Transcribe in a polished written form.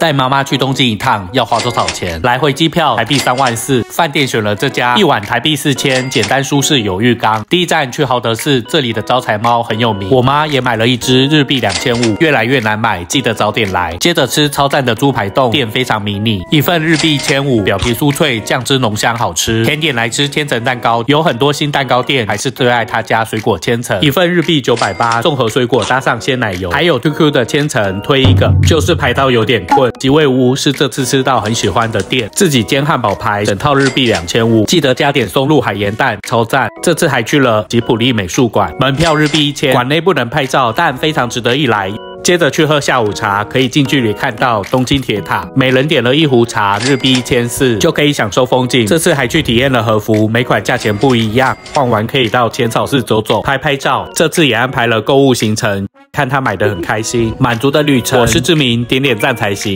带妈妈去东京一趟要花多少钱？来回机票台币34000，饭店选了这家，一晚台币4000，简单舒适有浴缸。第一站去豪德寺，这里的招财猫很有名，我妈也买了一只，日币2500，越来越难买，记得早点来。接着吃超赞的猪排冻，店非常迷你，一份日币1500，表皮酥脆，酱汁浓香好吃。甜点来吃千层蛋糕，有很多新蛋糕店，还是最爱他家水果千层，一份日币980，综合水果搭上鲜奶油，还有 QQ 的千层，推一个，就是排到有点困。吉味屋是这次吃到很喜欢的店，自己煎汉堡排，整套日币2500，记得加点松露海盐蛋，超赞。这次还去了吉卜力美术馆，门票日币1000，馆内不能拍照，但非常值得一来。接着去喝下午茶，可以近距离看到东京铁塔，每人点了一壶茶，日币1400，就可以享受风景。这次还去体验了和服，每款价钱不一样，逛完可以到浅草寺走走，拍拍照。这次也安排了购物行程，看他买得很开心，满足的旅程。我是志明，点点赞才行。